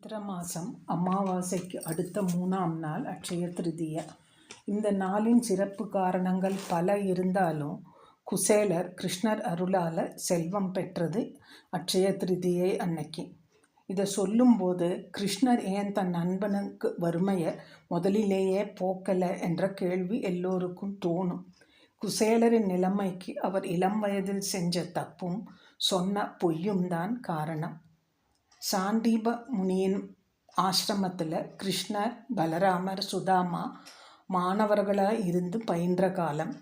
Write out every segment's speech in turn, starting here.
சித்திரை மாதம் அமாவாசைக்கு அடுத்த 3ஆம் நாள் அட்சய திருதியை. இந்த நாளின் சிறப்பு காரணங்கள் பல இருந்தாலும் குசேலர் கிருஷ்ணர் அருளால் செல்வம் பெற்றது அட்சய திருதியை அன்னைக்கு. இதை சொல்லும்போது கிருஷ்ணர் ஏன் தன் நண்பனுக்கு வறுமையை முதலிலேயே போக்கலை என்ற கேள்வி எல்லோருக்கும் தோணும். குசேலரின் நிலைமைக்கு அவர் இளம் வயதில் செஞ்ச தப்பும் சொன்ன பொய்யும் தான் காரணம். சாண்டீப முனியின் ஆசிரமத்தில் கிருஷ்ணர், பலராமர், சுதாமா மாணவர்களாக இருந்து பயின்ற காலம்.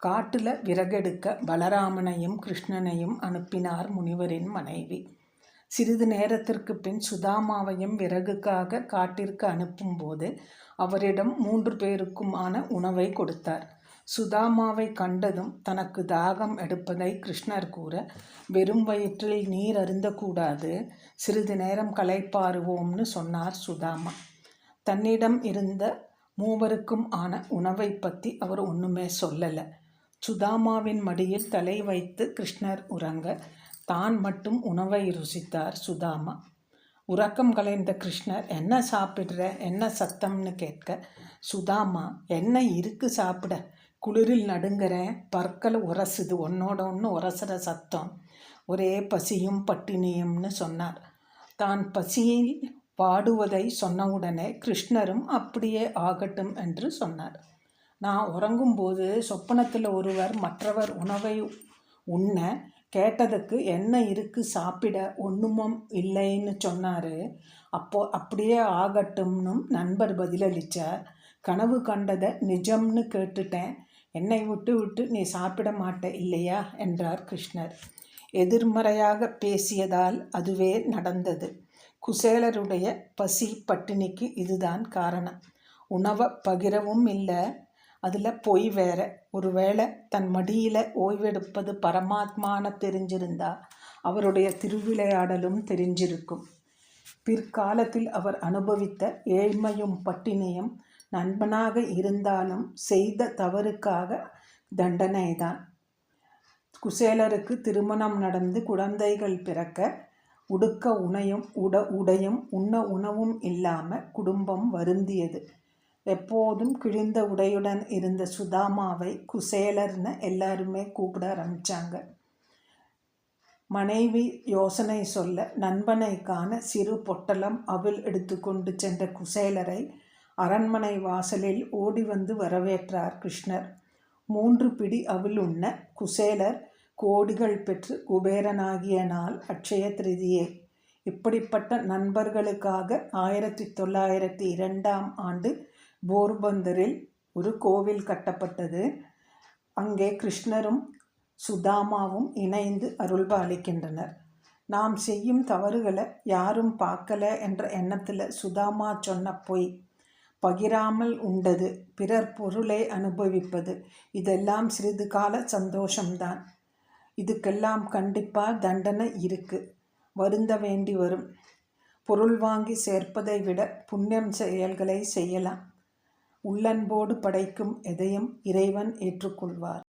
காட்டில் விறகெடுக்க பலராமனையும் கிருஷ்ணனையும் அனுப்பினார் முனிவரின் மனைவி. சிறிது நேரத்திற்கு பின் சுதாமாவையும் விறகுக்காக காட்டிற்கு அனுப்பும்போது அவரிடம் 3 பேருக்குமான உணவை கொடுத்தார். சுதாமாவை கண்டதும் தனக்கு தாகம் எடுப்பதை கிருஷ்ணர் கூற, வெறும் வயிற்றில் நீர் அருந்தக்கூடாது, சிறிது நேரம் களைப்பாறுவோம்னு சொன்னார் சுதாமா. தன்னிடம் இருந்த 3 ஆன உணவை பற்றி அவர் ஒன்றுமே சொல்லலை. சுதாமாவின் மடியில் தலை வைத்து கிருஷ்ணர் உறங்க, தான் மட்டும் உணவை ருசித்தார் சுதாமா. உறக்கம் கலைந்த கிருஷ்ணர், என்ன சாப்பிட்ற, என்ன சத்தம்னு கேட்க, சுதாமா, என்ன இருக்கு சாப்பிட, குளிரில் நடுங்கிறேன், பற்கள் உரசுது, ஒன்னோட ஒன்று உரசுற சத்தம், ஒரே பசியும் பட்டினியும்னு சொன்னார். தான் பசியில் வாடுவதை சொன்னவுடனே கிருஷ்ணரும் அப்படியே ஆகட்டும் என்று சொன்னார். நான் உறங்கும்போது சொப்பனத்தில் ஒருவர் மற்றவர் உணவை உண்ண கேட்டதுக்கு என்ன இருக்கு சாப்பிட, ஒன்றுமும் இல்லைன்னு சொன்னார். அப்படியே ஆகட்டும்னு நண்பர் பதிலளித்தார். கனவு கண்டதை நிஜம்னு கேட்டுட்டேன், என்னை விட்டு நீ சாப்பிட மாட்ட இல்லையா என்றார் கிருஷ்ணர். எதிர்மறையாக பேசியதால் அதுவே நடந்தது. குசேலருடைய பசி பட்டினிக்கு இதுதான் காரணம். உணவை பகிரவும் இல்லை, அதில் பொய் வேற. ஒருவேளை தன் மடியில் ஓய்வெடுப்பது பரமாத்மான தெரிஞ்சிருந்தா அவருடைய திருவிளையாடலும் தெரிஞ்சிருக்கும். பிற்காலத்தில் அவர் அனுபவித்த ஏழ்மையும் பட்டினியும் நண்பனாக இருந்தாலும் செய்த தவறுக்காக தண்டனைதான். குசேலருக்கு திருமணம் நடந்து குழந்தைகள் பிறக்க உடுக்க உடையும் உண்ண உணவும் இல்லாமல் குடும்பம் வருந்தியது. எப்போதும் கிழிந்த உடையுடன் இருந்த சுதாமாவை குசேலர்னு எல்லாருமே கூப்பிட ஆரம்பித்தாங்க. மனைவி யோசனை சொல்ல நண்பனை காண சிறு பொட்டலம் அவள் எடுத்து கொண்டு சென்ற குசேலரை அரண்மனை வாசலில் ஓடி வந்து வரவேற்றார் கிருஷ்ணர். 3 பிடி அவள் உண்ண குசேலர் கோடிகள் பெற்று குபேரனாகிய நாள் அட்சய திருதியை. இப்படிப்பட்ட நண்பர்களுக்காக 1902ஆம் ஆண்டு போர்பந்தரில் ஒரு கோவில் கட்டப்பட்டது. அங்கே கிருஷ்ணரும் சுதாமாவும் இணைந்து அருள்பாலிக்கின்றனர். நாம் செய்யும் தவறுகளை யாரும் பார்க்கல என்ற எண்ணத்தில் சுதாமா சொன்ன பொய், பகிராமல் உண்டது, பிறர் பொருளை அனுபவிப்பது, இதெல்லாம் சிறிது கால சந்தோஷம்தான். இதுக்கெல்லாம் கண்டிப்பாக தண்டனை இருக்கு, வருந்த வேண்டி வரும். பொருள் வாங்கி சேர்ப்பதை விட புண்ணியம் செயல்களை செய்யலாம். உள்ளன்போடு படைக்கும் எதையும் இறைவன் ஏற்றுக்கொள்வார்.